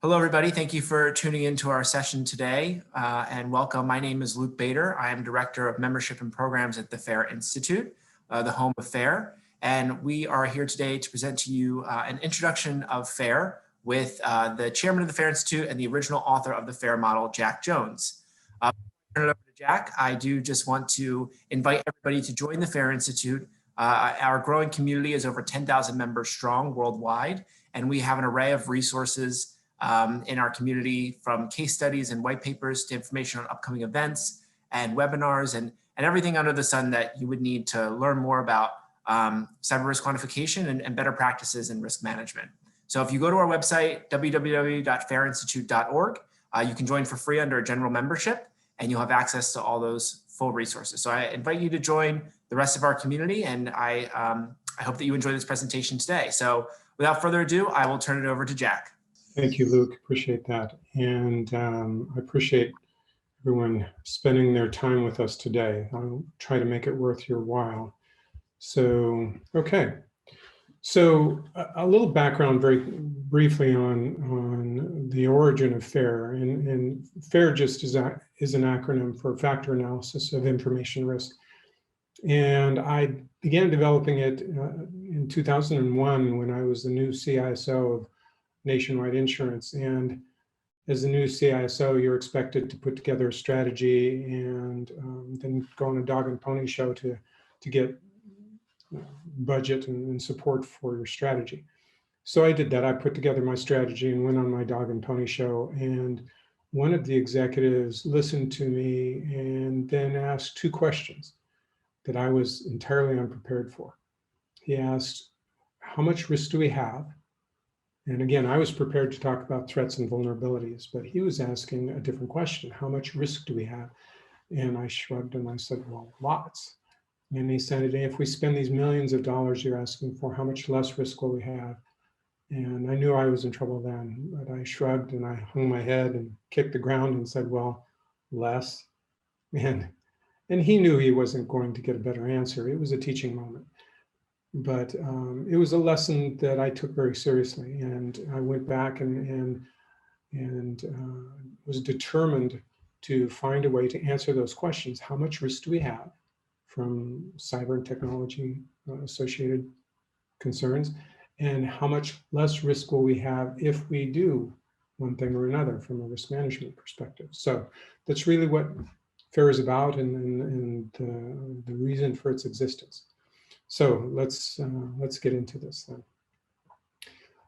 Hello, everybody. Thank you for tuning into our session today and welcome. My name is Luke Bader. I am Director of Membership and Programs at the FAIR Institute, the home of FAIR. And we are here today to present to you an introduction of FAIR with the chairman of the FAIR Institute and the original author of the FAIR model, Jack Jones. Turn it over to Jack. I do just want to invite everybody to join the FAIR Institute. Our growing community is over 10,000 members strong worldwide, and we have an array of resources in our community, from case studies and white papers to information on upcoming events and webinars and everything under the sun that you would need to learn more about cyber risk quantification and better practices in risk management. So if you go to our website, www.fairinstitute.org, you can join for free under a general membership, and you'll have access to all those full resources. So I invite you to join the rest of our community, and I hope that you enjoy this presentation today. So without further ado, I will turn it over to Jack. Thank you, Luke. Appreciate that. And I appreciate everyone spending their time with us today. I'll try to make it worth your while. So, okay. So a little background very briefly on the origin of FAIR. And FAIR just is an acronym for Factor Analysis of Information Risk. And I began developing it in 2001 when I was the new CISO of Nationwide Insurance. And as the new CISO, you're expected to put together a strategy and then go on a dog and pony show to get budget and support for your strategy. So I did that. I put together my strategy and went on my dog and pony show. And one of the executives listened to me and then asked two questions that I was entirely unprepared for. He asked, how much risk do we have? And again, I was prepared to talk about threats and vulnerabilities, but he was asking a different question. How much risk do we have? And I shrugged and I said, well, lots. And he said, if we spend these millions of dollars you're asking for, how much less risk will we have? And I knew I was in trouble then, but I shrugged and I hung my head and kicked the ground and said, well, less. And he knew he wasn't going to get a better answer. It was a teaching moment. But it was a lesson that I took very seriously, and I went back and was determined to find a way to answer those questions. How much risk do we have from cyber and technology associated concerns, and how much less risk will we have if we do one thing or another from a risk management perspective? So that's really what FAIR is about, and the reason for its existence. So let's get into this then.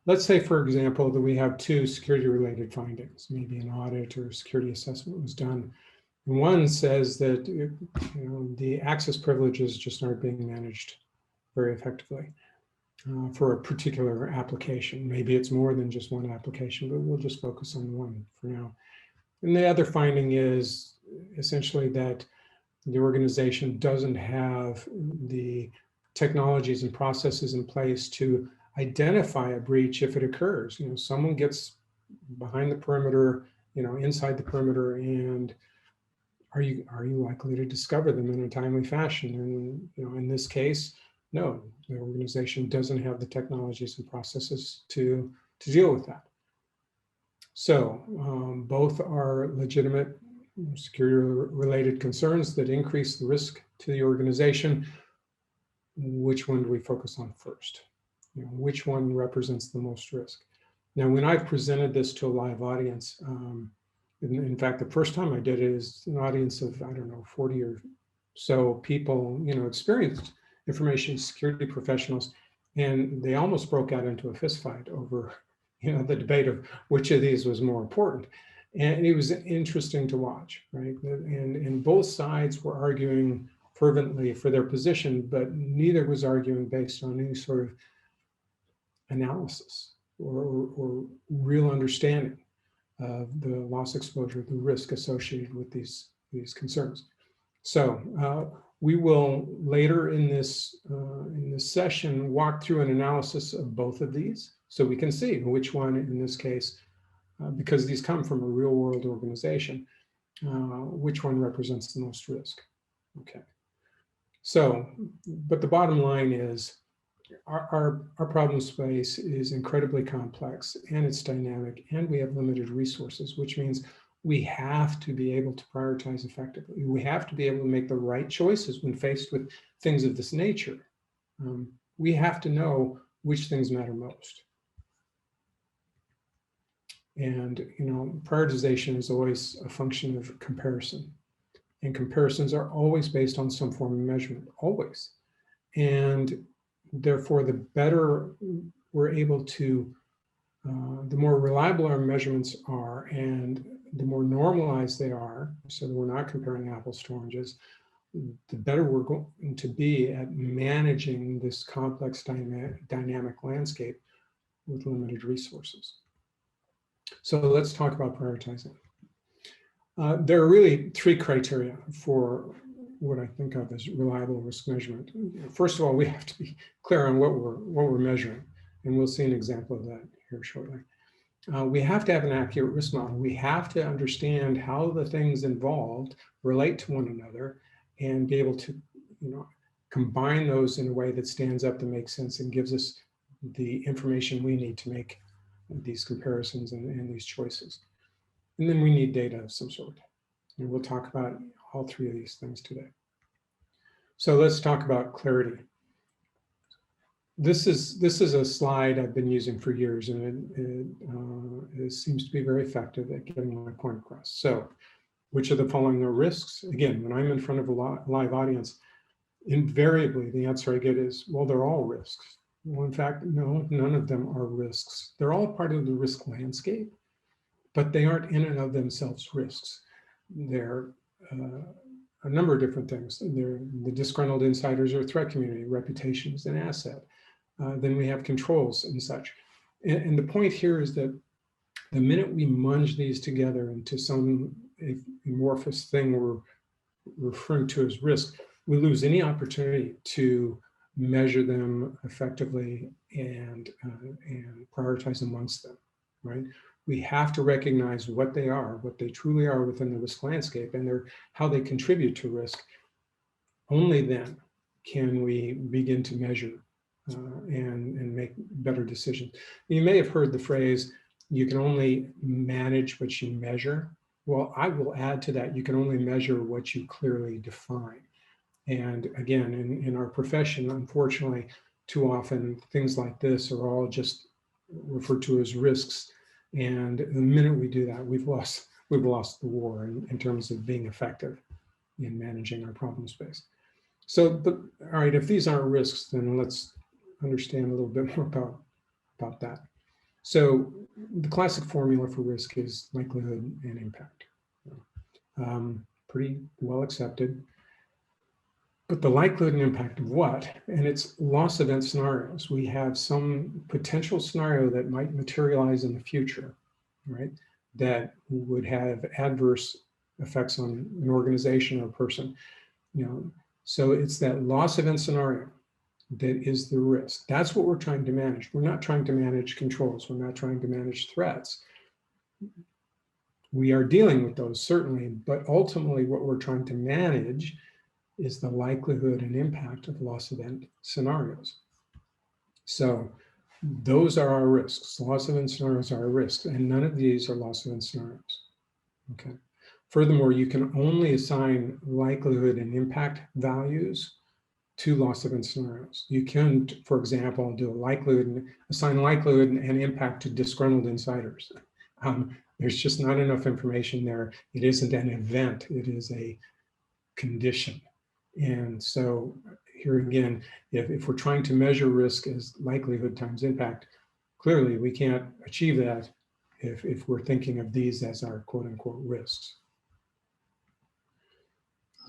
Let's say, for example, that we have two security-related findings. Maybe an audit or security assessment was done. And one says that the access privileges just aren't being managed very effectively for a particular application. Maybe it's more than just one application, but we'll just focus on one for now. And the other finding is essentially that the organization doesn't have the technologies and processes in place to identify a breach if it occurs. Someone gets behind the perimeter, inside the perimeter, and are you likely to discover them in a timely fashion? And in this case, no, the organization doesn't have the technologies and processes to deal with that. So both are legitimate security-related concerns that increase the risk to the organization. Which one do we focus on first? Which one represents the most risk? Now, when I presented this to a live audience, in fact, the first time I did it is an audience of, I don't know, 40 or so people, experienced information security professionals, and they almost broke out into a fist fight over, the debate of which of these was more important. And it was interesting to watch, right? And both sides were arguing fervently for their position, but neither was arguing based on any sort of analysis or real understanding of the loss exposure, the risk associated with these concerns. So we will later in this session walk through an analysis of both of these, so we can see which one in this case, because these come from a real world organization, which one represents the most risk. Okay. So, but the bottom line is our problem space is incredibly complex and it's dynamic, and we have limited resources, which means we have to be able to prioritize effectively. We have to be able to make the right choices when faced with things of this nature. We have to know which things matter most. And, prioritization is always a function of comparison. And comparisons are always based on some form of measurement, always. And therefore, the better we're able to, the more reliable our measurements are and the more normalized they are, so that we're not comparing apples to oranges, the better we're going to be at managing this complex dynamic landscape with limited resources. So let's talk about prioritizing. There are really three criteria for what I think of as reliable risk measurement. First of all, we have to be clear on what we're measuring, and we'll see an example of that here shortly. We have to have an accurate risk model. We have to understand how the things involved relate to one another and be able to, combine those in a way that stands up, that makes sense, and gives us the information we need to make these comparisons and these choices. And then we need data of some sort. And we'll talk about all three of these things today. So let's talk about clarity. This is a slide I've been using for years, and it seems to be very effective at getting my point across. So, which of the following are risks? Again, when I'm in front of a live audience, invariably the answer I get is, well, they're all risks. Well, in fact, no, none of them are risks. They're all part of the risk landscape, but they aren't in and of themselves risks. They're a number of different things. They're the disgruntled insiders or threat community, reputations and asset. Then we have controls and such. And the point here is that the minute we munge these together into some amorphous thing we're referring to as risk, we lose any opportunity to measure them effectively and prioritize amongst them, right? We have to recognize what they are, what they truly are within the risk landscape, and how they contribute to risk. Only then can we begin to measure and make better decisions. You may have heard the phrase, you can only manage what you measure. Well, I will add to that, you can only measure what you clearly define. And again, in our profession, unfortunately, too often things like this are all just referred to as risks. And the minute we do that, we've lost the war in terms of being effective in managing our problem space. So, all right, if these aren't risks, then let's understand a little bit more about that. So the classic formula for risk is likelihood and impact. Pretty well accepted. But the likelihood and impact of what? And it's loss event scenarios. We have some potential scenario that might materialize in the future, right? That would have adverse effects on an organization or a person, So it's that loss event scenario that is the risk. That's what we're trying to manage. We're not trying to manage controls. We're not trying to manage threats. We are dealing with those, certainly, but ultimately what we're trying to manage is the likelihood and impact of loss event scenarios. So those are our risks. Loss event scenarios are our risks, and none of these are loss event scenarios. Okay. Furthermore, you can only assign likelihood and impact values to loss event scenarios. You can, for example, do assign likelihood and impact to disgruntled insiders. There's just not enough information there. It isn't an event, it is a condition. And so here again, if we're trying to measure risk as likelihood times impact, clearly we can't achieve that if we're thinking of these as our quote unquote risks.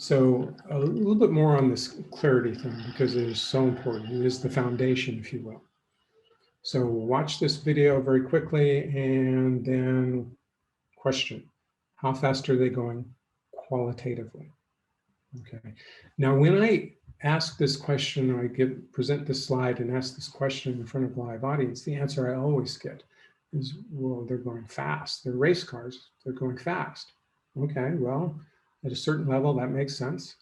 So a little bit more on this clarity thing, because it is so important. It is the foundation, if you will. So watch this video very quickly and then question, how fast are they going qualitatively? Okay. Now, when I ask this question, or I present this slide and ask this question in front of a live audience, the answer I always get is, well, they're going fast. They're race cars. They're going fast. Okay, well, at a certain level, that makes sense.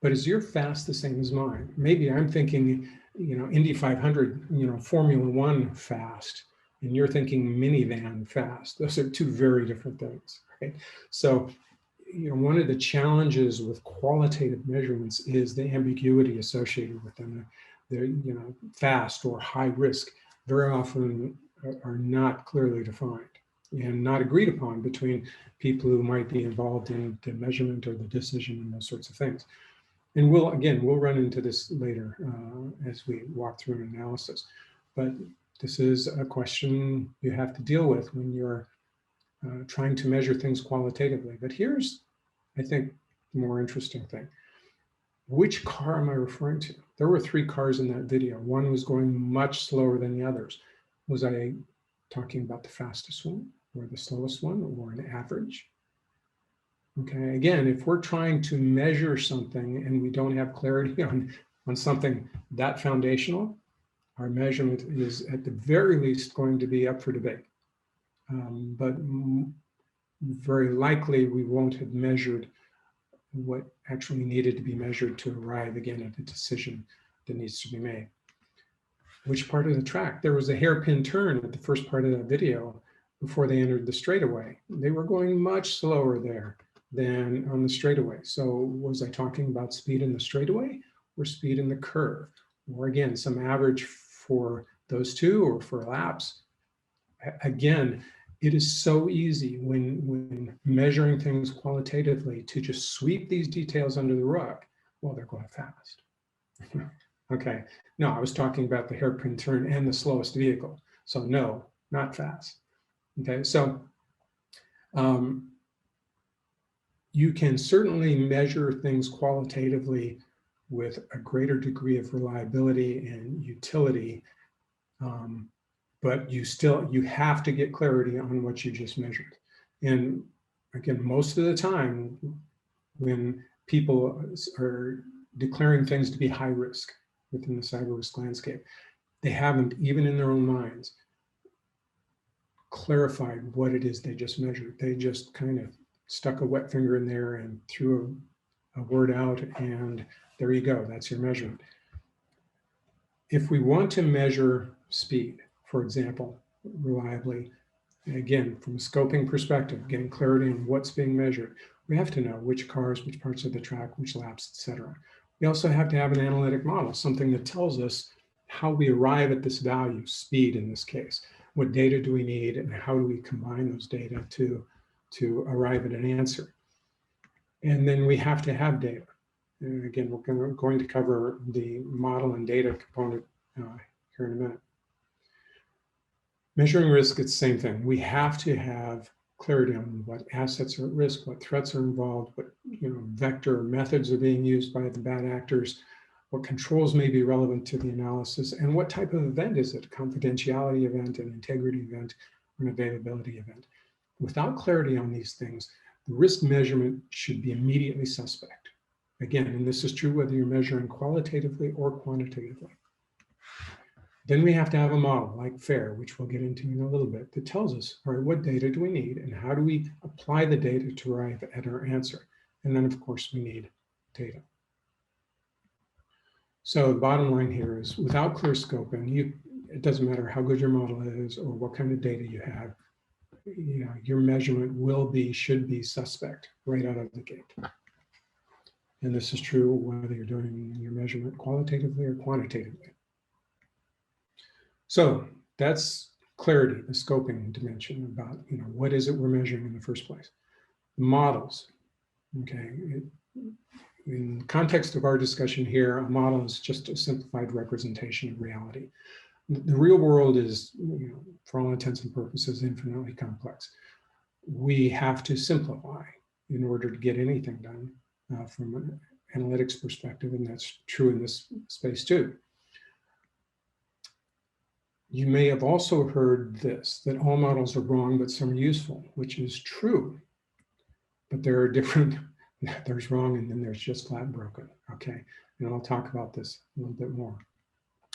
but is your fast the same as mine? Maybe I'm thinking, Indy 500, Formula One fast, and you're thinking minivan fast. Those are two very different things, right? So, one of the challenges with qualitative measurements is the ambiguity associated with them. They're, fast or high risk very often are not clearly defined and not agreed upon between people who might be involved in the measurement or the decision and those sorts of things. And we'll run into this later as we walk through an analysis. But this is a question you have to deal with when you're trying to measure things qualitatively. But here's, I think, the more interesting thing. Which car am I referring to? There were 3 cars in that video. One was going much slower than the others. Was I talking about the fastest one or the slowest one or an average? Okay, again, if we're trying to measure something and we don't have clarity on something that foundational, our measurement is at the very least going to be up for debate. But very likely we won't have measured what actually needed to be measured to arrive again at a decision that needs to be made. Which part of the track? There was a hairpin turn at the first part of that video before they entered the straightaway. They were going much slower there than on the straightaway. So was I talking about speed in the straightaway or speed in the curve? Or again, some average for those two or for laps? Again, it is so easy when measuring things qualitatively to just sweep these details under the rug. Well, they're going fast. Okay, no, I was talking about the hairpin turn and the slowest vehicle. So no, not fast. Okay, so you can certainly measure things qualitatively with a greater degree of reliability and utility, but you have to get clarity on what you just measured. And again, most of the time when people are declaring things to be high risk within the cyber risk landscape, they haven't, even in their own minds, clarified what it is they just measured. They just kind of stuck a wet finger in there and threw a word out, and there you go, that's your measurement. If we want to measure speed, for example, reliably, again, from a scoping perspective, getting clarity on what's being measured, we have to know which cars, which parts of the track, which laps, etc. We also have to have an analytic model, something that tells us how we arrive at this value, speed in this case. What data do we need and how do we combine those data to arrive at an answer? And then we have to have data. And again, we're going to cover the model and data component here in a minute. Measuring risk, it's the same thing. We have to have clarity on what assets are at risk, what threats are involved, what vector methods are being used by the bad actors, what controls may be relevant to the analysis, and what type of event is it, a confidentiality event, an integrity event, or an availability event. Without clarity on these things, the risk measurement should be immediately suspect. Again, and this is true whether you're measuring qualitatively or quantitatively. Then we have to have a model like FAIR, which we'll get into in a little bit, that tells us, all right, what data do we need and how do we apply the data to arrive at our answer? And then, of course, we need data. So the bottom line here is without clear scoping, it doesn't matter how good your model is or what kind of data you have, your measurement should be suspect right out of the gate. And this is true whether you're doing your measurement qualitatively or quantitatively. So that's clarity, the scoping dimension about what is it we're measuring in the first place. Models, okay. In the context of our discussion here, a model is just a simplified representation of reality. The real world is, for all intents and purposes, infinitely complex. We have to simplify in order to get anything done from an analytics perspective, and that's true in this space too. You may have also heard this, that all models are wrong, but some are useful, which is true. But there are different, there's wrong and then there's just flat broken, okay? And I'll talk about this a little bit more.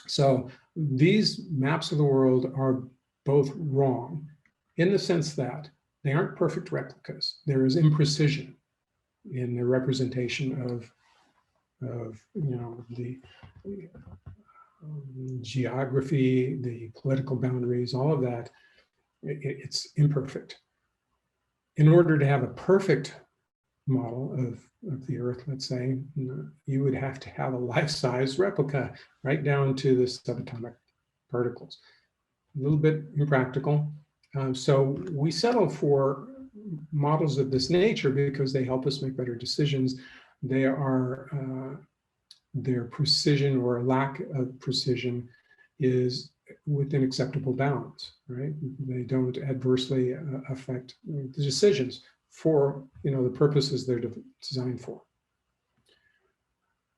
So these maps of the world are both wrong in the sense that they aren't perfect replicas. There is imprecision in the representation of of the geography, the political boundaries, all of that, it's imperfect. In order to have a perfect model of the Earth, let's say, you would have to have a life-size replica right down to the subatomic particles. A little bit impractical. So we settle for models of this nature because they help us make better decisions. They are, their precision or lack of precision is within acceptable bounds, right? They don't adversely affect the decisions for the purposes they're designed for.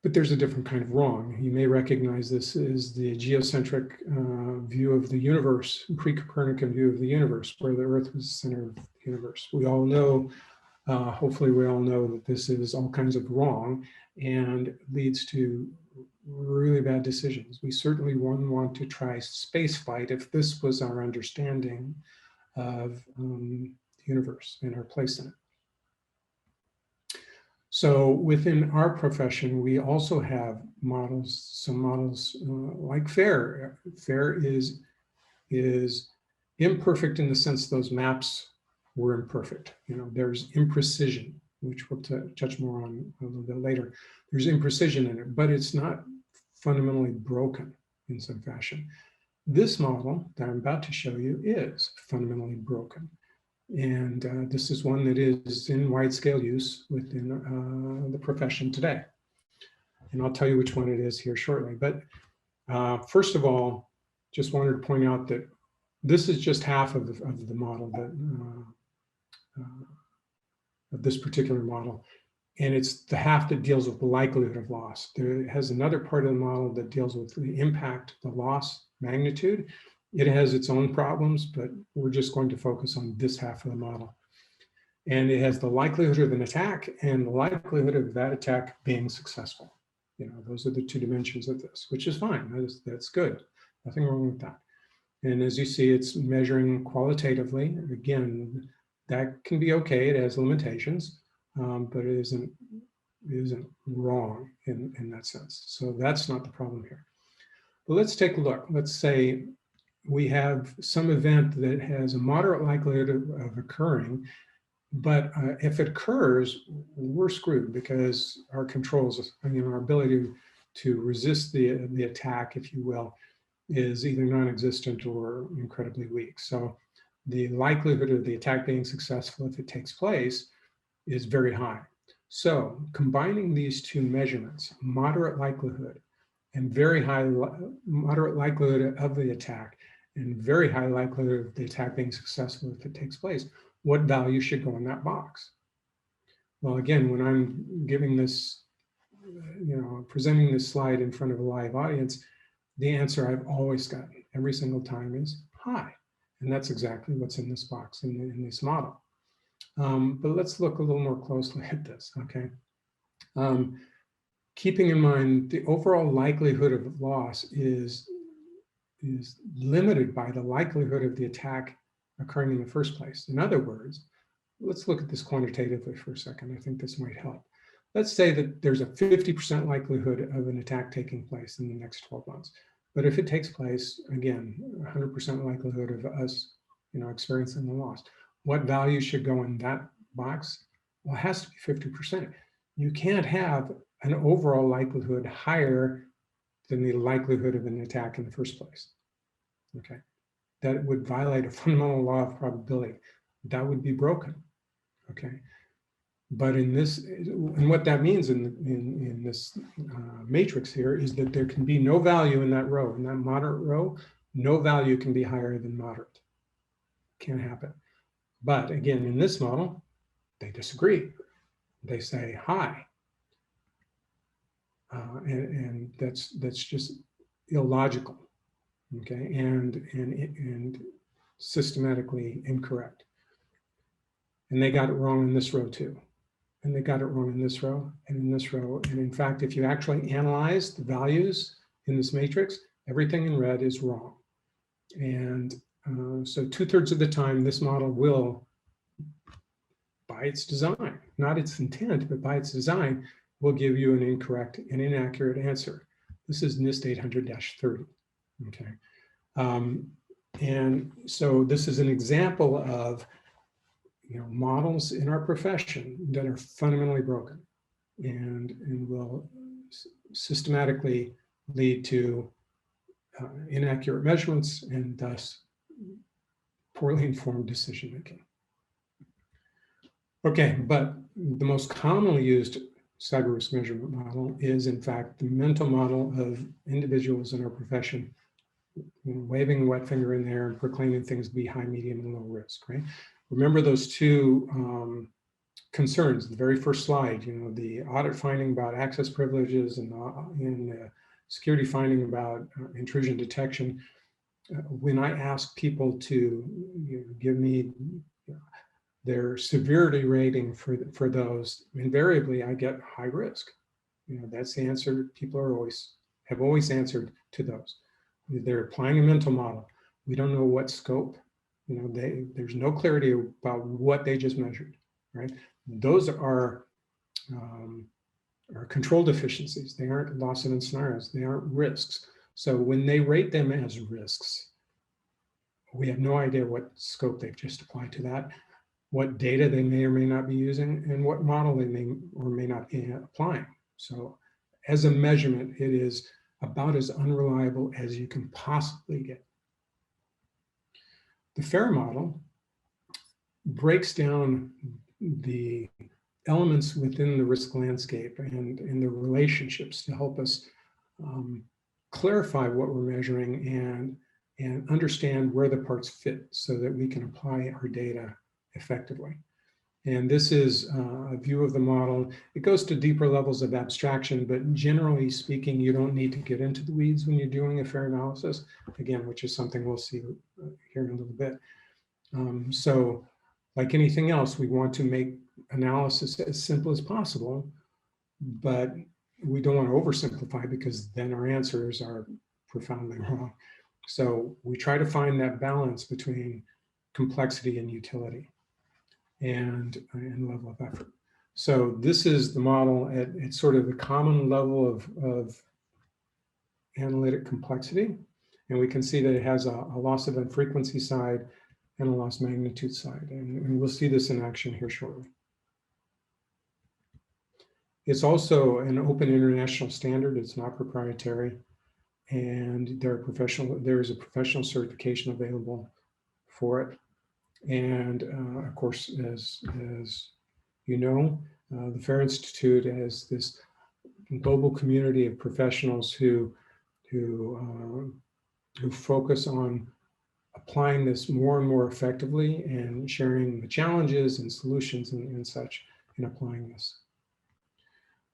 But there's a different kind of wrong. You may recognize this as the geocentric view of the universe, pre-Copernican view of the universe, where the Earth was the center of the universe. We all know, hopefully we all know that this is all kinds of wrong and leads to really bad decisions. We certainly wouldn't want to try spaceflight if this was our understanding of the universe and our place in it. So within our profession, we also have models, some models like FAIR. FAIR is imperfect in the sense those maps were imperfect. There's imprecision, which we'll touch more on a little bit later. There's imprecision in it, but it's not fundamentally broken in some fashion. This model that I'm about to show you is fundamentally broken. And this is one that is in wide-scale use within the profession today. And I'll tell you which one it is here shortly. But first of all, just wanted to point out that this is just half of the model that of this particular model. And it's the half that deals with the likelihood of loss. There has another part of the model that deals with the impact, the loss magnitude. It has its own problems, but we're just going to focus on this half of the model. And it has the likelihood of an attack and the likelihood of that attack being successful. Those are the two dimensions of this, which is fine. That's good. Nothing wrong with that. And as you see, it's measuring qualitatively. Again, that can be okay. It has limitations, but it isn't wrong in that sense. So that's not the problem here. But let's take a look. Let's say we have some event that has a moderate likelihood of occurring, but if it occurs, we're screwed because our controls, our ability to resist the attack, if you will, is either non-existent or incredibly weak. So the likelihood of the attack being successful if it takes place is very high. So combining these two measurements, moderate likelihood and very high moderate likelihood of the attack, and very high likelihood of the attack being successful if it takes place, what value should go in that box? Well, again, when I'm giving this, presenting this slide in front of a live audience, the answer I've always gotten every single time is high. And that's exactly what's in this box, in this model. But let's look a little more closely at this, okay? Keeping in mind the overall likelihood of loss is limited by the likelihood of the attack occurring in the first place. In other words, let's look at this quantitatively for a second. I think this might help. Let's say that there's a 50% likelihood of an attack taking place in the next 12 months. But if it takes place, again, 100% likelihood of us, experiencing the loss. What value should go in that box? Well, it has to be 50%. You can't have an overall likelihood higher than the likelihood of an attack in the first place. Okay, that would violate a fundamental law of probability. That would be broken. Okay, but in this, and what that means in this matrix here is that there can be no value in that row, in that moderate row. No value can be higher than moderate. Can't happen. But again, in this model, they disagree. They say high. And that's just illogical, okay, and systematically incorrect. And they got it wrong in this row too, and they got it wrong in this row and in this row. And in fact, if you actually analyze the values in this matrix, everything in red is wrong. And so 2/3 of the time, this model will, by its design, not its intent, but by its design, will give you an incorrect and inaccurate answer. This is NIST 800-30, okay? And so this is an example of models in our profession that are fundamentally broken and will systematically lead to inaccurate measurements and thus poorly informed decision making. Okay, but the most commonly used cyber risk measurement model is in fact the mental model of individuals in our profession waving a wet finger in there and proclaiming things to be high, medium, and low risk, right? Remember those two concerns, the very first slide, the audit finding about access privileges and the security finding about intrusion detection. When I ask people to give me their severity rating for those, invariably I get high risk. That's the answer people have always answered to those. They're applying a mental model. We don't know what scope. There's no clarity about what they just measured, right? Those are control deficiencies. They aren't loss event scenarios. They aren't risks. So when they rate them as risks, we have no idea what scope they've just applied to that, what data they may or may not be using, and what model they may or may not be applying. So as a measurement, it is about as unreliable as you can possibly get. The FAIR model breaks down the elements within the risk landscape and the relationships to help us clarify what we're measuring and understand where the parts fit so that we can apply our data effectively. And this is a view of the model. It goes to deeper levels of abstraction, but generally speaking, you don't need to get into the weeds when you're doing a FAIR analysis, again, which is something we'll see here in a little bit. So like anything else, we want to make analysis as simple as possible, but we don't want to oversimplify because then our answers are profoundly wrong. So we try to find that balance between complexity and utility and level of effort. So this is the model at sort of the common level of analytic complexity. And we can see that it has a loss event frequency side and a loss magnitude side. And we'll see this in action here shortly. It's also an open international standard. It's not proprietary. And there is a professional certification available for it. And of course, as you know, the FAIR Institute has this global community of professionals who focus on applying this more and more effectively and sharing the challenges and solutions and such in applying this.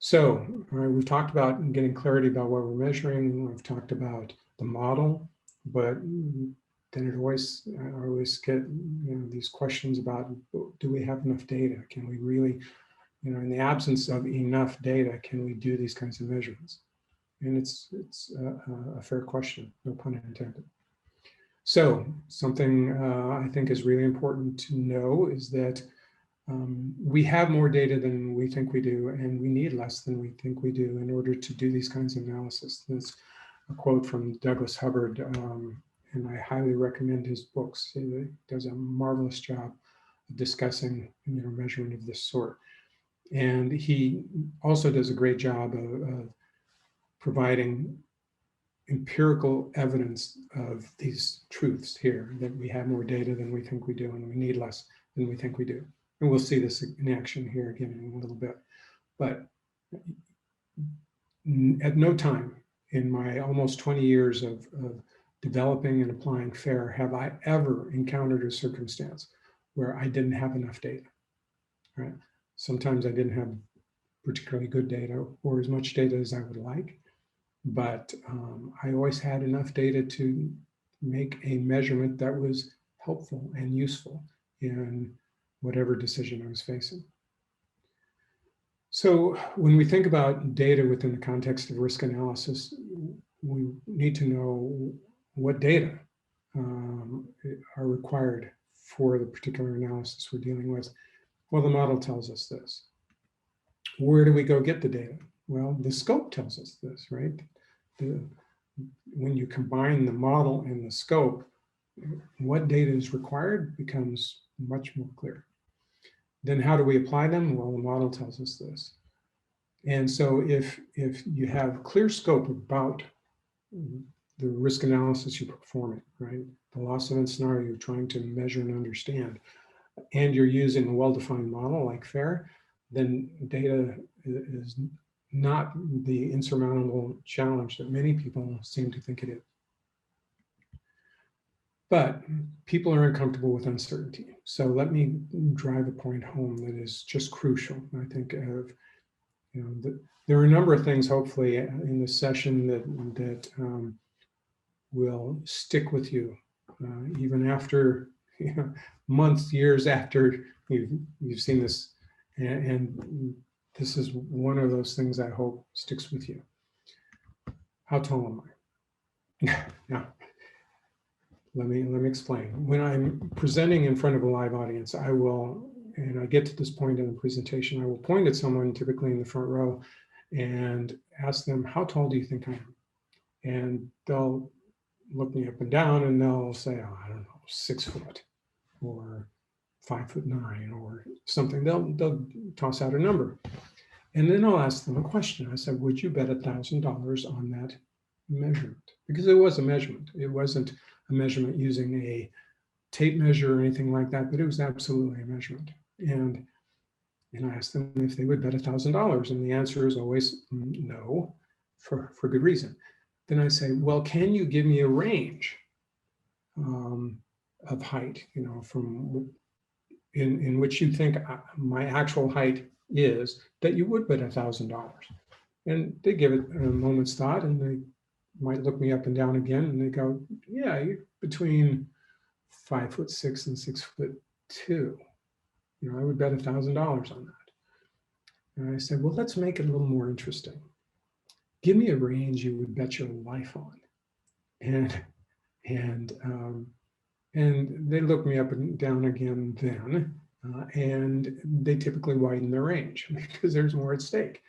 So, all right, we've talked about getting clarity about what we're measuring. We've talked about the model, but then I always get these questions about, do we have enough data? Can we really, in the absence of enough data, can we do these kinds of measurements? And it's a fair question, no pun intended. So something I think is really important to know is that we have more data than we think we do, and we need less than we think we do in order to do these kinds of analysis. That's a quote from Douglas Hubbard, and I highly recommend his books. He does a marvelous job of discussing measurement of this sort. And he also does a great job of providing empirical evidence of these truths here, that we have more data than we think we do, and we need less than we think we do. And we'll see this in action here again in a little bit. But at no time in my almost 20 years of developing and applying FAIR have I ever encountered a circumstance where I didn't have enough data, right? Sometimes I didn't have particularly good data or as much data as I would like, but I always had enough data to make a measurement that was helpful and useful in whatever decision I was facing. So when we think about data within the context of risk analysis, we need to know what data are required for the particular analysis we're dealing with. Well, the model tells us this. Where do we go get the data? Well, the scope tells us this, right? When you combine the model and the scope, what data is required becomes much more clear. Then how do we apply them? Well, the model tells us this. And so if you have clear scope about the risk analysis you're performing, right? The loss event scenario you're trying to measure and understand, and you're using a well-defined model like FAIR, then data is not the insurmountable challenge that many people seem to think it is. But people are uncomfortable with uncertainty. So let me drive a point home that is just crucial. I think of, there are a number of things, hopefully, in this session that will stick with you, even after months, years after you've seen this. And this is one of those things I hope sticks with you. How tall am I? Now, let me explain. When I'm presenting in front of a live audience, I will, and I get to this point in the presentation, I will point at someone, typically in the front row, and ask them, how tall do you think I am? And they'll look me up and down and they'll say, oh, I don't know, 6 foot or 5'9" or something. They'll toss out a number. And then I'll ask them a question. I said, would you bet $1,000 on that measurement? Because it was a measurement. It wasn't a measurement using a tape measure or anything like that, but it was absolutely a measurement. And I asked them if they would bet $1,000, and the answer is always no, for good reason. Then I say, well, can you give me a range of height, from in which you think my actual height is, that you would bet $1,000? And they give it a moment's thought, and they might look me up and down again, and they go, yeah, you're between 5'6" and 6'2". I would bet $1,000 on that. And I said, well, let's make it a little more interesting. Give me a range you would bet your life on. And they look me up and down again then, and they typically widen their range because there's more at stake.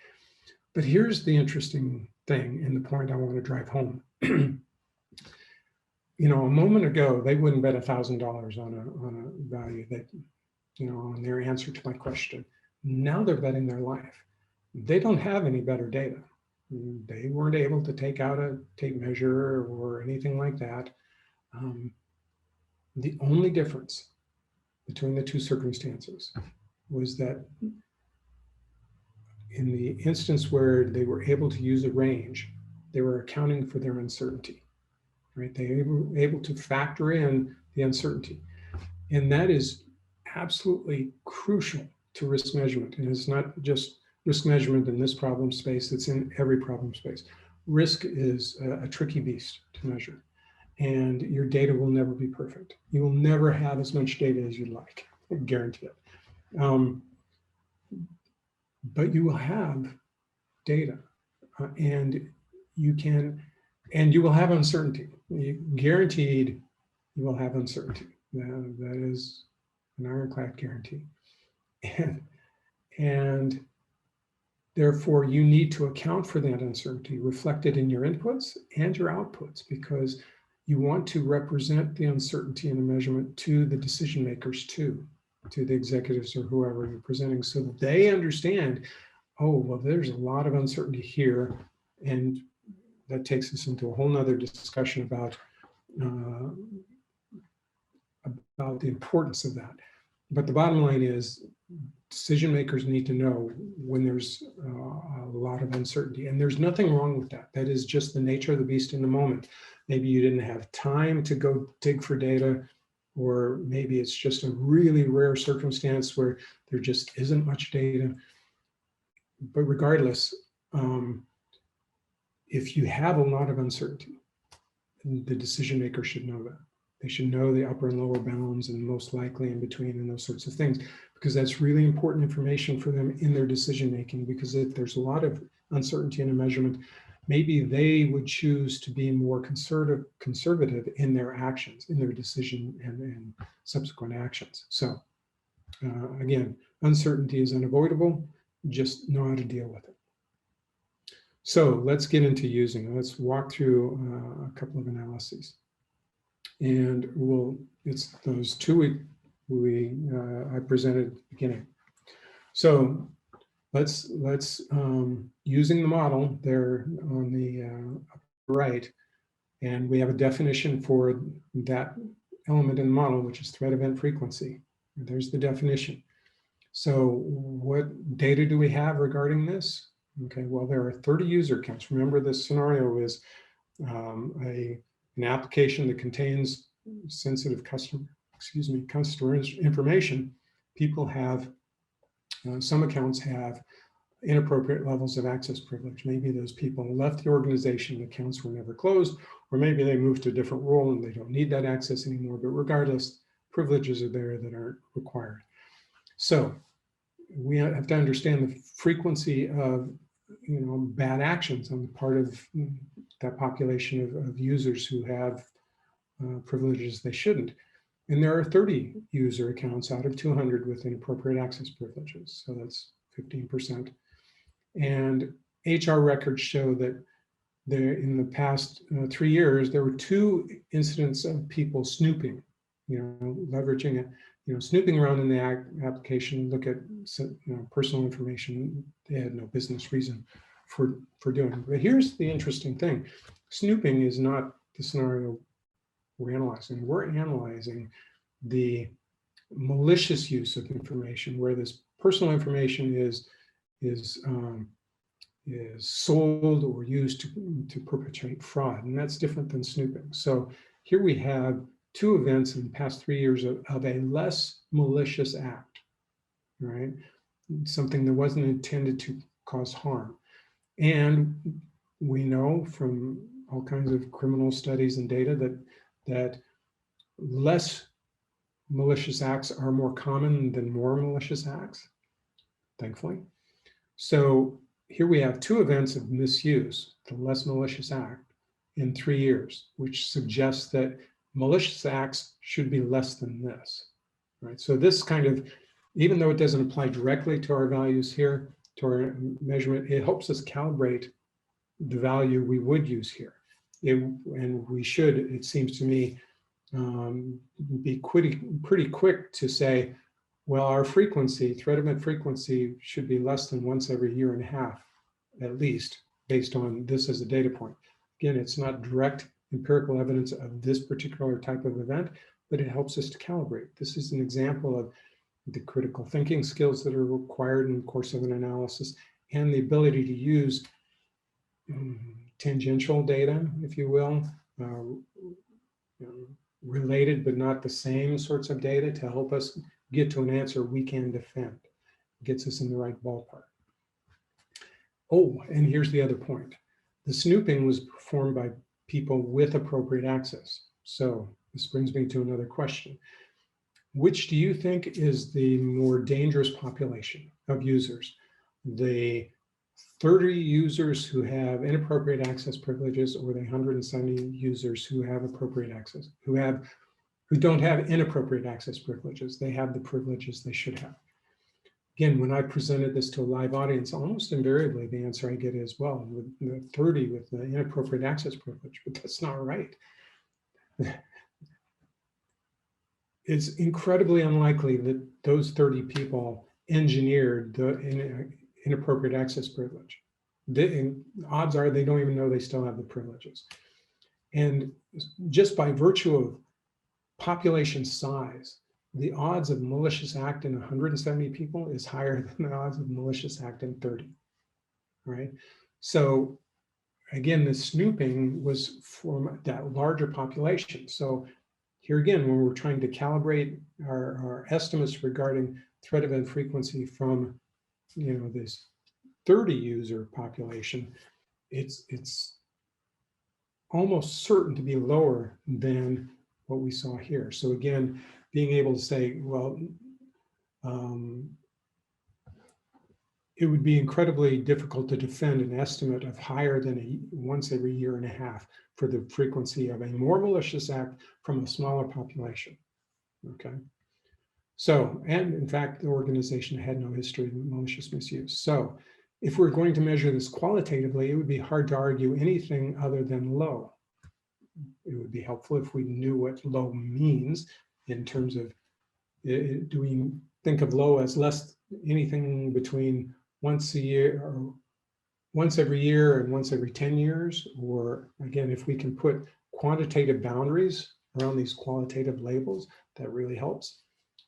But here's the interesting thing, and the point I want to drive home. A moment ago, they wouldn't bet $1,000 on a value that, on their answer to my question. Now they're betting their life. They don't have any better data. They weren't able to take out a tape measure or anything like that. The only difference between the two circumstances was that in the instance where they were able to use a range, they were accounting for their uncertainty, right? They were able to factor in the uncertainty. And that is absolutely crucial to risk measurement. And it's not just risk measurement in this problem space, it's in every problem space. Risk is a tricky beast to measure, and your data will never be perfect. You will never have as much data as you'd like, I guarantee it. But you will have data, and you will have uncertainty. Guaranteed, you will have uncertainty. That is an ironclad guarantee. And therefore, you need to account for that uncertainty reflected in your inputs and your outputs, because you want to represent the uncertainty in the measurement to the decision makers too, to the executives or whoever you're presenting, so that they understand, oh, well, there's a lot of uncertainty here. And that takes us into a whole nother discussion about the importance of that. But the bottom line is, decision makers need to know when there's a lot of uncertainty, and there's nothing wrong with that. That is just the nature of the beast in the moment. Maybe you didn't have time to go dig for data, or maybe it's just a really rare circumstance where there just isn't much data. But regardless, if you have a lot of uncertainty, the decision maker should know that. They should know the upper and lower bounds and most likely in between and those sorts of things, because that's really important information for them in their decision making. Because if there's a lot of uncertainty in a measurement, maybe they would choose to be more conservative in their actions, in their decision and subsequent actions. So again, uncertainty is unavoidable. just know how to deal with it. So let's get into using it. Let's walk through a couple of analyses. And it's those two I presented at the beginning. So let's using the model there on the right, and we have a definition for that element in the model, which is threat event frequency. And there's the definition. So what data do we have regarding this? Okay, well, there are 30 user accounts. Remember, this scenario is an application that contains sensitive customer information. People have, some accounts have inappropriate levels of access privilege. Maybe those people left the organization, the accounts were never closed, or maybe they moved to a different role and they don't need that access anymore. But regardless, privileges are there that aren't required. So we have to understand the frequency of bad actions on the part of that population of users who have privileges they shouldn't. And there are 30 user accounts out of 200 with inappropriate access privileges. So that's 15%. And HR records show that in the past 3 years, there were 2 incidents of people snooping, leveraging it, snooping around in the application, look at personal information they had no business reason for doing. But here's the interesting thing. Snooping is not the scenario we're analyzing. We're analyzing the malicious use of information, where this personal information is sold or used to perpetrate fraud, and that's different than snooping. So here we have 2 events in the past 3 years of a less malicious act, right? Something that wasn't intended to cause harm. And we know from all kinds of criminal studies and data that less malicious acts are more common than more malicious acts, thankfully. So here we have 2 events of misuse, the less malicious act, in 3 years, which suggests that malicious acts should be less than this, right? So this kind of, even though it doesn't apply directly to our values here, to our measurement, it helps us calibrate the value we would use here. And we should, it seems to me, be pretty quick to say, well, our frequency, threat event frequency, should be less than once every 1.5 years, at least, based on this as a data point. Again, it's not direct empirical evidence of this particular type of event, but it helps us to calibrate. This is an example of the critical thinking skills that are required in the course of an analysis, and the ability to use tangential data, if you will, related but not the same sorts of data to help us get to an answer we can defend. It gets us in the right ballpark. Oh, and here's the other point. The snooping was performed by people with appropriate access. So this brings me to another question. Which do you think is the more dangerous population of users? The 30 users who have inappropriate access privileges, or the 170 users who have appropriate access, who don't have inappropriate access privileges? They have the privileges they should have. Again, when I presented this to a live audience, almost invariably the answer I get is, well, with the 30 with the inappropriate access privilege, but that's not right. It's incredibly unlikely that those 30 people engineered the inappropriate access privilege. Odds are they don't even know they still have the privileges. And just by virtue of population size, the odds of malicious act in 170 people is higher than the odds of malicious act in 30, right? So again, the snooping was for that larger population. So here again, when we're trying to calibrate our estimates regarding threat event frequency from this 30 user population, it's almost certain to be lower than what we saw here. So again, being able to say, well, it would be incredibly difficult to defend an estimate of higher than once every 1.5 years for the frequency of a more malicious act from a smaller population, okay? So, and in fact, the organization had no history of malicious misuse. So if we're going to measure this qualitatively, it would be hard to argue anything other than low. It would be helpful if we knew what low means in terms of, do we think of low as less, anything between once a year or once every year and once every 10 years? Or again, if we can put quantitative boundaries around these qualitative labels, that really helps.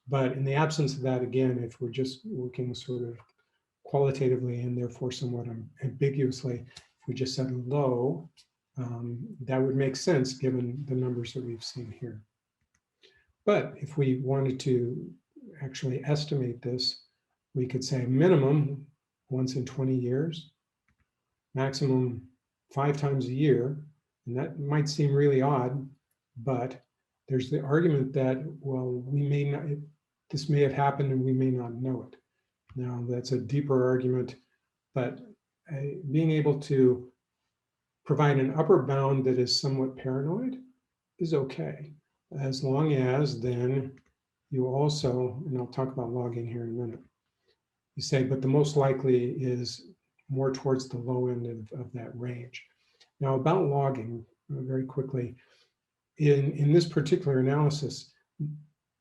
But in the absence of that, again, if we're just looking sort of qualitatively and therefore somewhat ambiguously, if we just said low, that would make sense given the numbers that we've seen here. But if we wanted to actually estimate this, we could say minimum once in 20 years, maximum 5 times a year. And that might seem really odd, but there's the argument that, well, we may not, this may have happened and we may not know it. Now, that's a deeper argument, but being able to provide an upper bound that is somewhat paranoid is okay, as long as then you also, and I'll talk about logging here in a minute, you say, but the most likely is more towards the low end of that range. Now, about logging, very quickly, in this particular analysis,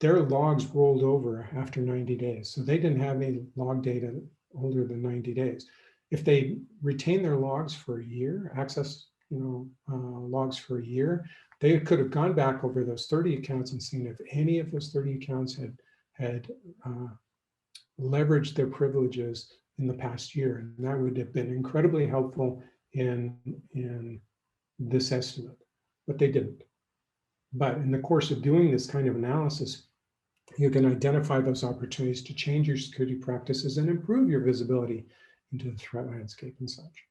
their logs rolled over after 90 days. So they didn't have any log data older than 90 days. If they retain their logs for a year, access logs for a year, they could have gone back over those 30 accounts and seen if any of those 30 accounts had leveraged their privileges in the past year. And that would have been incredibly helpful in this estimate, but they didn't. But in the course of doing this kind of analysis, you can identify those opportunities to change your security practices and improve your visibility into the threat landscape and such.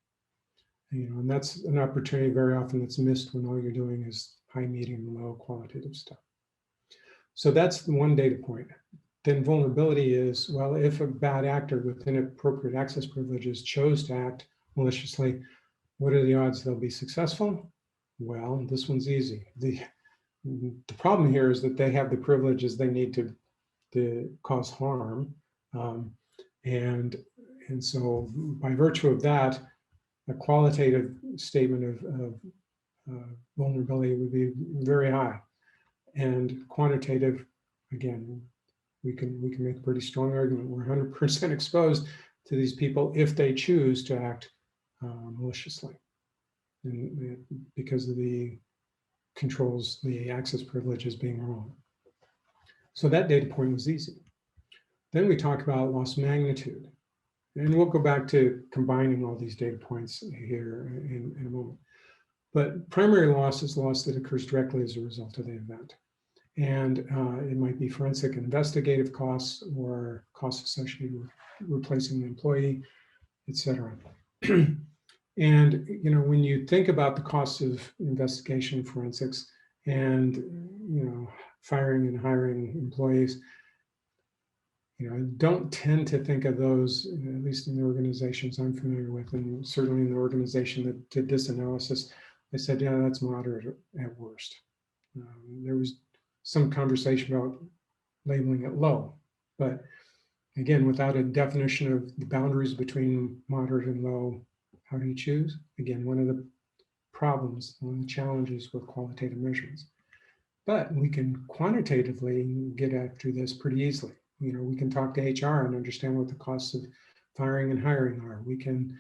And that's an opportunity very often that's missed when all you're doing is high, medium, low qualitative stuff. So that's the one data point. Then vulnerability is, well, if a bad actor with inappropriate access privileges chose to act maliciously, what are the odds they'll be successful? Well, this one's easy. The problem here is that they have the privileges they need to cause harm. And so by virtue of that, a qualitative statement of vulnerability would be very high. And quantitative, again, we can make a pretty strong argument. We're 100% exposed to these people if they choose to act maliciously, and because of the controls, the access privileges being wrong. So that data point was easy. Then we talk about loss magnitude. And we'll go back to combining all these data points here in a moment. But primary loss is loss that occurs directly as a result of the event. And it might be forensic investigative costs or costs associated with replacing the employee, et cetera. And when you think about the costs of investigation forensics and firing and hiring employees, don't tend to think of those, at least in the organizations I'm familiar with, and certainly in the organization that did this analysis, they said, yeah, that's moderate at worst. There was some conversation about labeling it low, but again, without a definition of the boundaries between moderate and low, how do you choose? Again, one of the problems, one of the challenges with qualitative measurements. But we can quantitatively get after this pretty easily. We can talk to HR and understand what the costs of firing and hiring are. We can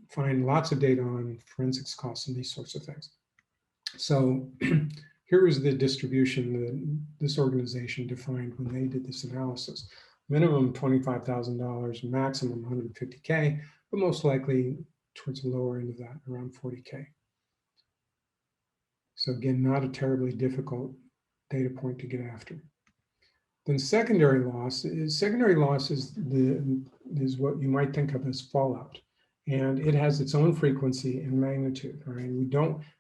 find lots of data on forensics costs and these sorts of things. So here was the distribution that this organization defined when they did this analysis. Minimum $25,000, maximum $150K, but most likely towards the lower end of that, around $40K. So again, not a terribly difficult data point to get after. Then secondary loss is what you might think of as fallout. And it has its own frequency and magnitude, right?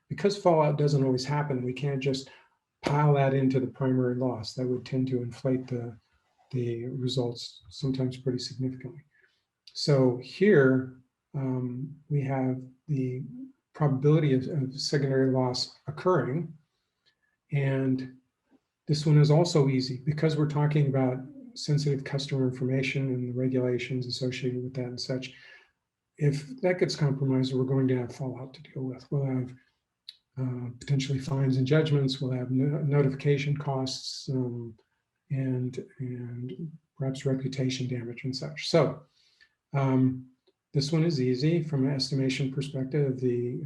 Because fallout doesn't always happen, we can't just pile that into the primary loss. That would tend to inflate the results sometimes pretty significantly. So here we have the probability of secondary loss occurring, and This one is also easy because we're talking about sensitive customer information and the regulations associated with that and such. If that gets compromised, we're going to have fallout to deal with. We'll have potentially fines and judgments. We'll have notification costs and perhaps reputation damage and such. So this one is easy from an estimation perspective. The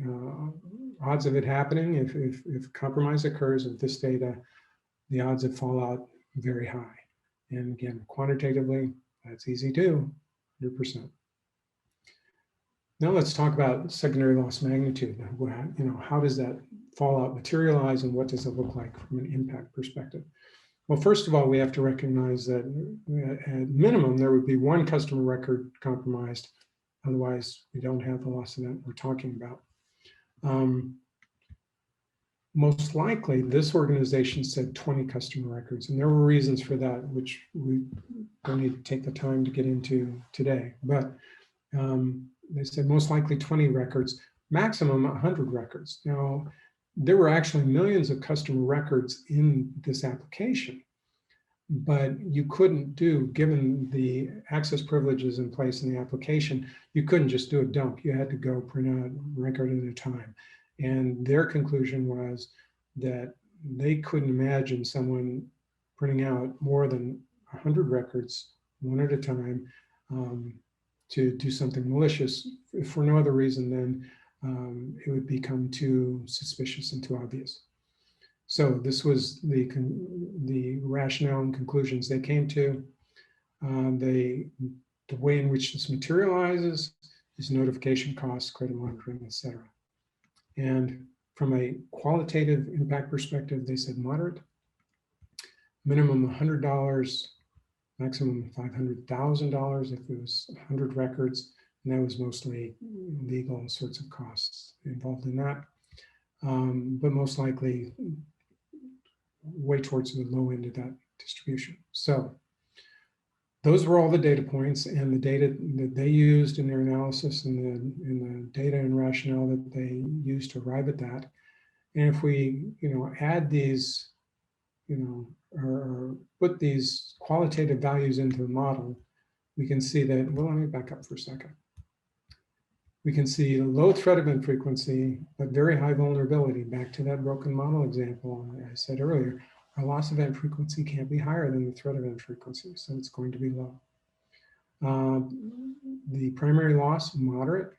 odds of it happening, if compromise occurs with this data, the odds of fallout very high. And again, quantitatively, that's easy too, 100%. Now let's talk about secondary loss magnitude. How does that fallout materialize and what does it look like from an impact perspective? Well, first of all, we have to recognize that at minimum, there would be one customer record compromised. Otherwise, we don't have the loss event we're talking about. Most likely, this organization said 20 customer records, and there were reasons for that, which we don't need to take the time to get into today. But they said most likely 20 records, maximum 100 records. Now, there were actually millions of customer records in this application, but you couldn't do, given the access privileges in place in the application, you couldn't just do a dump. You had to go print out record at a time. And their conclusion was that they couldn't imagine someone printing out more than 100 records, one at a time, to do something malicious. If for no other reason than it would become too suspicious and too obvious. So this was the rationale and conclusions they came to. The way in which this materializes is notification costs, credit monitoring, et cetera. And from a qualitative impact perspective, they said moderate, minimum $100, maximum $500,000 if it was 100 records, and that was mostly legal sorts of costs involved in that, but most likely way towards the low end of that distribution. So those were all the data points and the data that they used in their analysis and the data and rationale that they used to arrive at that. And if we, add these, or put these qualitative values into the model, we can see that, well, let me back up for a second. We can see low threat event frequency, but very high vulnerability. Back to that broken model example I said earlier, our loss event frequency can't be higher than the threat event frequency, so it's going to be low. The primary loss, moderate.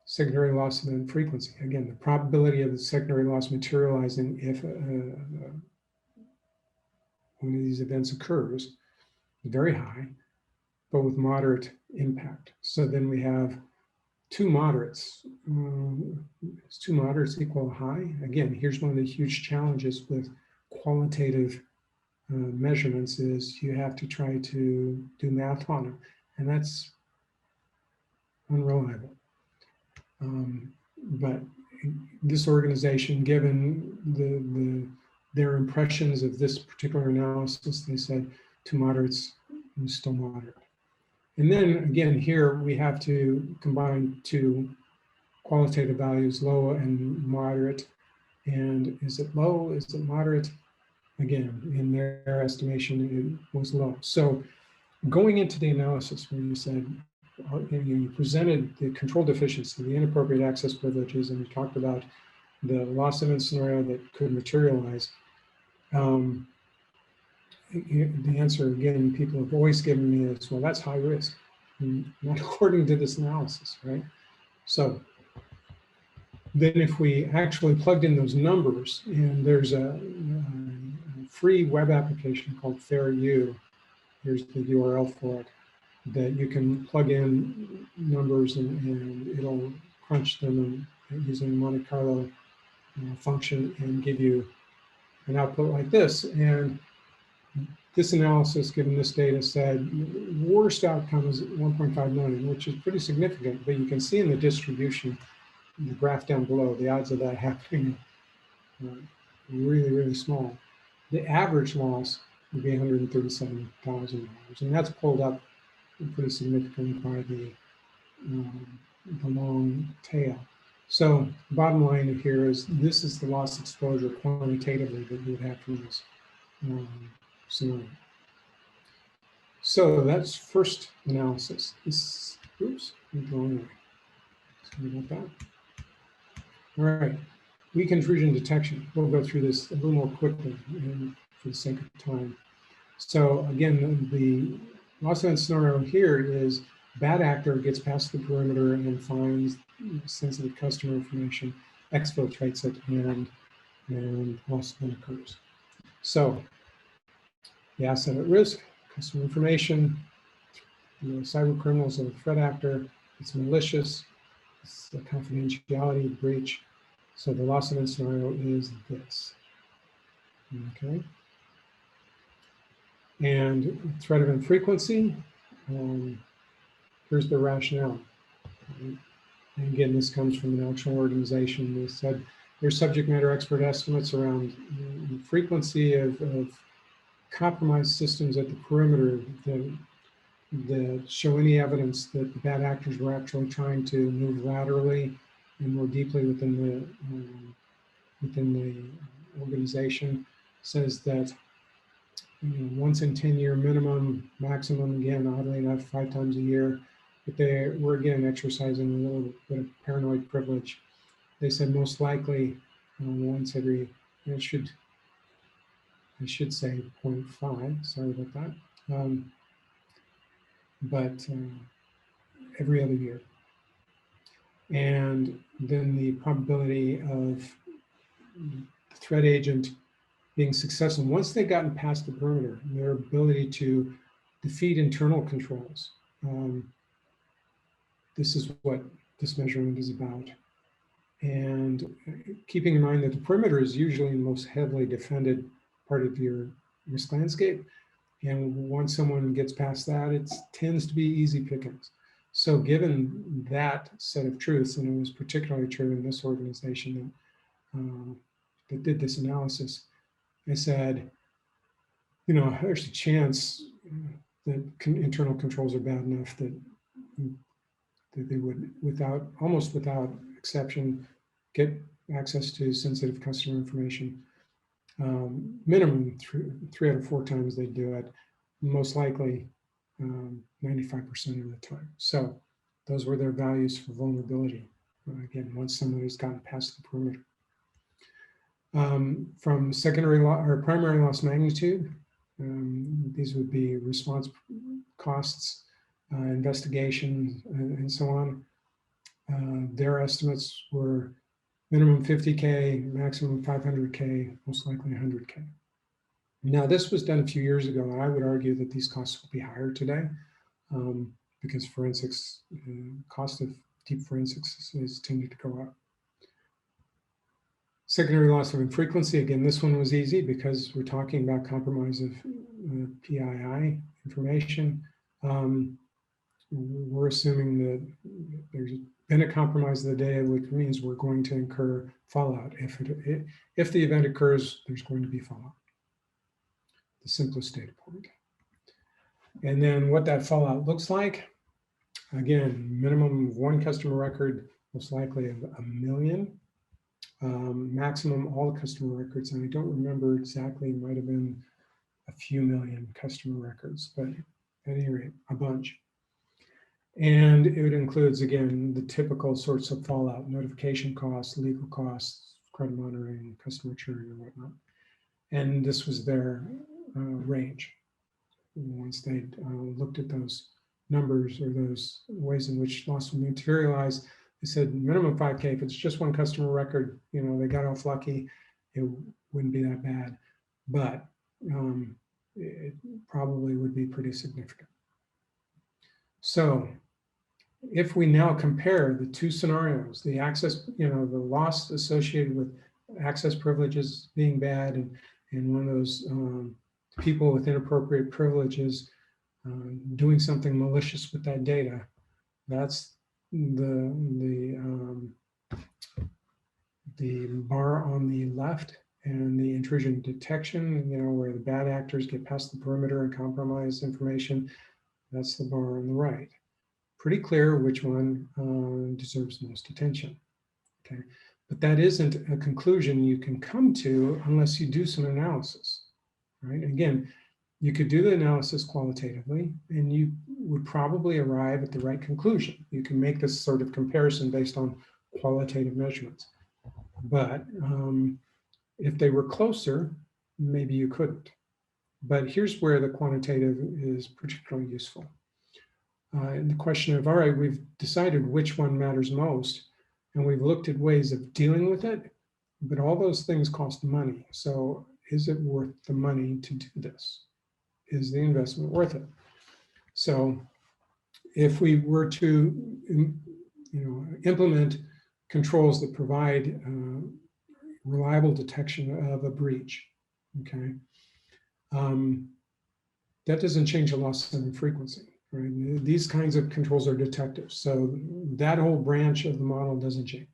Secondary loss event frequency. Again, the probability of the secondary loss materializing if one of these events occurs, very high, but with moderate impact. So then we have two moderates. Is two moderates equal high? Again, here's one of the huge challenges with qualitative measurements is you have to try to do math on them, and that's unreliable. But this organization, given their impressions of this particular analysis, they said two moderates was still moderate. And then again, here we have to combine two qualitative values, low and moderate. And is it low? Is it moderate? Again, in their estimation, it was low. So going into the analysis, where you said, you presented the control deficiency, the inappropriate access privileges, and you talked about the loss event scenario that could materialize. The answer, again, people have always given me is, well, that's high risk. Not according to this analysis, right? So then if we actually plugged in those numbers, and there's a free web application called FAIR, here's the URL for it, that you can plug in numbers and it'll crunch them using a Monte Carlo function and give you an output like this. And this analysis, given this data, said worst outcome is 1.5 million, which is pretty significant. But you can see in the distribution, the graph down below, the odds of that happening really, really small. The average loss would be $137,000, and that's pulled up pretty significantly by the long tail. So bottom line here is this is the loss exposure quantitatively that you would have from this. scenario. So that's first analysis. Oops, went the wrong way. Sorry about that. All right, weak intrusion detection. We'll go through this a little more quickly for the sake of time. So again, the loss event scenario here is bad actor gets past the perimeter and finds sensitive customer information, exfiltrates it, and loss event occurs. So the asset at risk, customer information, cyber criminals are the threat actor, it's malicious, it's a confidentiality breach. So the loss event scenario is this. Okay. And threat event frequency, here's the rationale. And again, this comes from an actual organization. They said their subject matter expert estimates around the frequency of compromised systems at the perimeter that show any evidence that the bad actors were actually trying to move laterally and more deeply within the organization. Says that once in 10-year minimum, maximum, again, oddly enough, 5 times a year, but they were again exercising a little bit of paranoid privilege. They said most likely once every, I should say 0.5, sorry about that, but every other year. And then the probability of the threat agent being successful, once they've gotten past the perimeter, their ability to defeat internal controls. This is what this measurement is about. And keeping in mind that the perimeter is usually the most heavily defended part of your risk landscape. And once someone gets past that, it tends to be easy pickings. So given that set of truths, and it was particularly true in this organization that did this analysis, I said, there's a chance that internal controls are bad enough that they would, almost without exception, get access to sensitive customer information. Minimum 3 out of 4 times they do it, most likely 95% of the time. So those were their values for vulnerability. Again, once somebody's gotten past the perimeter. From secondary or primary loss magnitude, these would be response costs, investigation, and so on. Their estimates were minimum 50K, maximum 500K, most likely 100K. Now, this was done a few years ago, and I would argue that these costs will be higher today because forensics, cost of deep forensics has tended to go up. Secondary loss of frequency, again, this one was easy because we're talking about compromise of PII information. We're assuming that there's been a compromise of the data, which means we're going to incur fallout. If the event occurs, there's going to be fallout. The simplest data point. And then what that fallout looks like, again, minimum of 1 customer record, most likely of 1 million. Maximum all customer records, and I don't remember exactly, it might have been a few million customer records, but at any rate, a bunch. And it includes, again, the typical sorts of fallout: notification costs, legal costs, credit monitoring, customer churn, and whatnot. And this was their range. Once they looked at those numbers or those ways in which loss would materialize, they said minimum 5K. If it's just 1 customer record, they got off lucky, it wouldn't be that bad, but it probably would be pretty significant. So if we now compare the 2 scenarios, the access, the loss associated with access privileges being bad and one of those people with inappropriate privileges doing something malicious with that data, that's the bar on the left, and the intrusion detection, where the bad actors get past the perimeter and compromise information, that's the bar on the right. Pretty clear which one deserves most attention, okay? But that isn't a conclusion you can come to unless you do some analysis. right? Again, you could do the analysis qualitatively, and you would probably arrive at the right conclusion. You can make this sort of comparison based on qualitative measurements. But if they were closer, maybe you couldn't. But here's where the quantitative is particularly useful. In the question of, all right, we've decided which one matters most, and we've looked at ways of dealing with it, but all those things cost money. So is it worth the money to do this? Is the investment worth it? So if we were to implement controls that provide reliable detection of a breach, okay, that doesn't change the loss of frequency, right? These kinds of controls are detective, so that whole branch of the model doesn't change.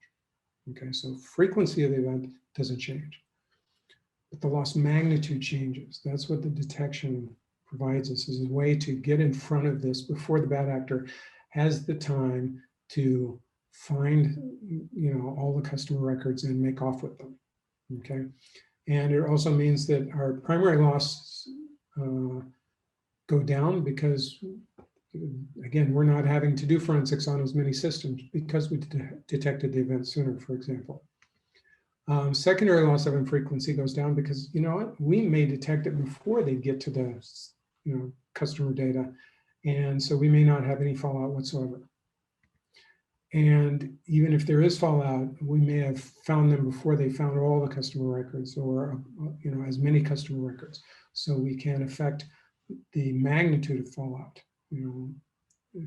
Okay, so frequency of the event doesn't change, but the loss magnitude changes. That's what the detection provides us, is a way to get in front of this before the bad actor has the time to find, all the customer records and make off with them. Okay, and it also means that our primary losses go down because, again, we're not having to do forensics on as many systems because we detected the event sooner, for example. Secondary loss of frequency goes down because, we may detect it before they get to the, customer data. And so we may not have any fallout whatsoever. And even if there is fallout, we may have found them before they found all the customer records, or, as many customer records. So we can affect the magnitude of fallout,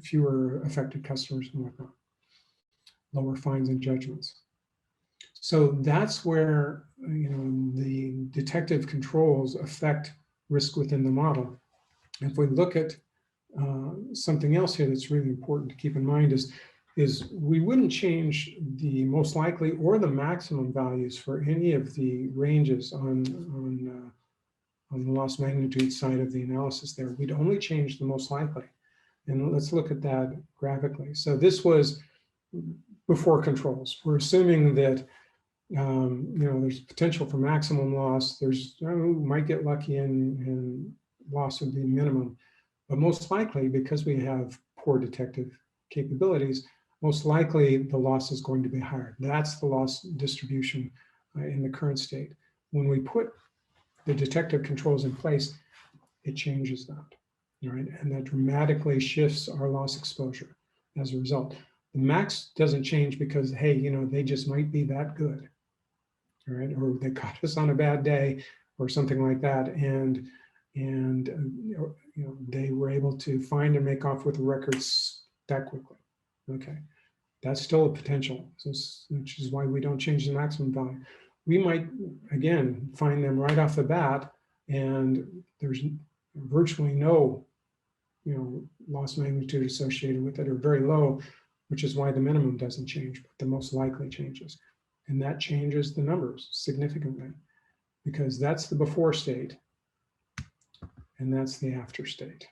fewer affected customers and whatnot, lower fines and judgments. So that's where, the detective controls affect risk within the model. If we look at something else here that's really important to keep in mind is we wouldn't change the most likely or the maximum values for any of the ranges on the loss magnitude side of the analysis there. We'd only change the most likely. And let's look at that graphically. So this was before controls. We're assuming that there's potential for maximum loss. There's, might get lucky and loss would be minimum. But most likely, because we have poor detective capabilities, most likely the loss is going to be higher. That's the loss distribution in the current state. When we put the detective controls in place, it changes that, right? And that dramatically shifts our loss exposure as a result. The max doesn't change because, hey, they just might be that good, right? Or they caught us on a bad day or something like that. And they were able to find and make off with the records that quickly. Okay, that's still a potential, which is why we don't change the maximum value. We might, again, find them right off the bat, and there's virtually no, loss magnitude associated with it, or very low, which is why the minimum doesn't change, but the most likely changes. And that changes the numbers significantly, because that's the before state, and that's the after state,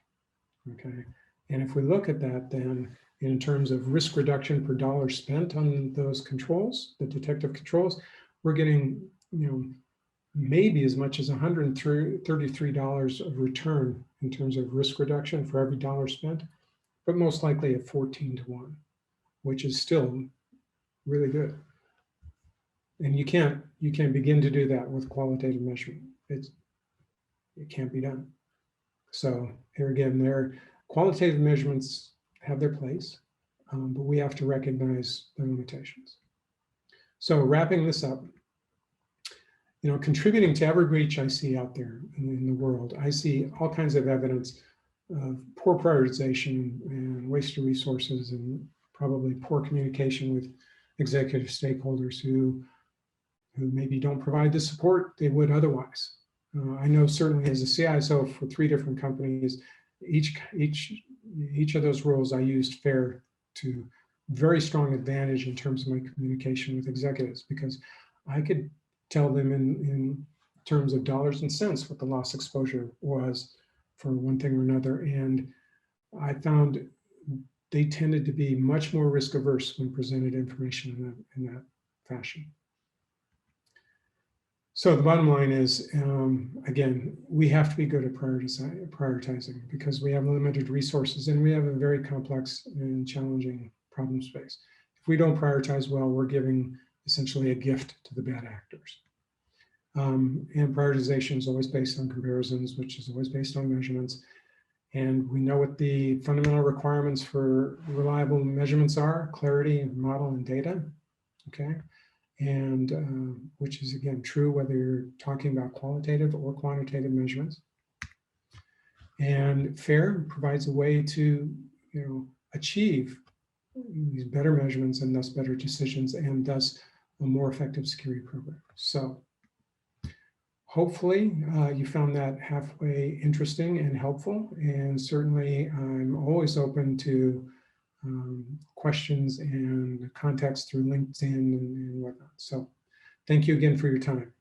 okay? And if we look at that then, in terms of risk reduction per dollar spent on those controls, the detective controls, we're getting, maybe as much as $133 of return in terms of risk reduction for every dollar spent, but most likely at 14 to 1, which is still really good. And you can't begin to do that with qualitative measurement. It can't be done. So here again, their qualitative measurements have their place, but we have to recognize the limitations. So wrapping this up, contributing to every breach I see out there in the world, I see all kinds of evidence of poor prioritization and waste of resources, and probably poor communication with executive stakeholders who maybe don't provide the support they would otherwise. I know certainly as a CISO for 3 different companies, each of those roles I used FAIR to very strong advantage in terms of my communication with executives, because I could tell them in terms of dollars and cents what the loss exposure was for one thing or another. And I found they tended to be much more risk averse when presented information in that fashion. So the bottom line is, again, we have to be good at prioritizing because we have limited resources and we have a very complex and challenging problem space. If we don't prioritize well, we're giving essentially a gift to the bad actors. And prioritization is always based on comparisons, which is always based on measurements. And we know what the fundamental requirements for reliable measurements are: clarity and model and data, okay? And which is, again, true whether you're talking about qualitative or quantitative measurements. And FAIR provides a way to, achieve these better measurements and thus better decisions and thus a more effective security program. So hopefully you found that halfway interesting and helpful. And certainly I'm always open to questions and contacts through LinkedIn and whatnot. So thank you again for your time.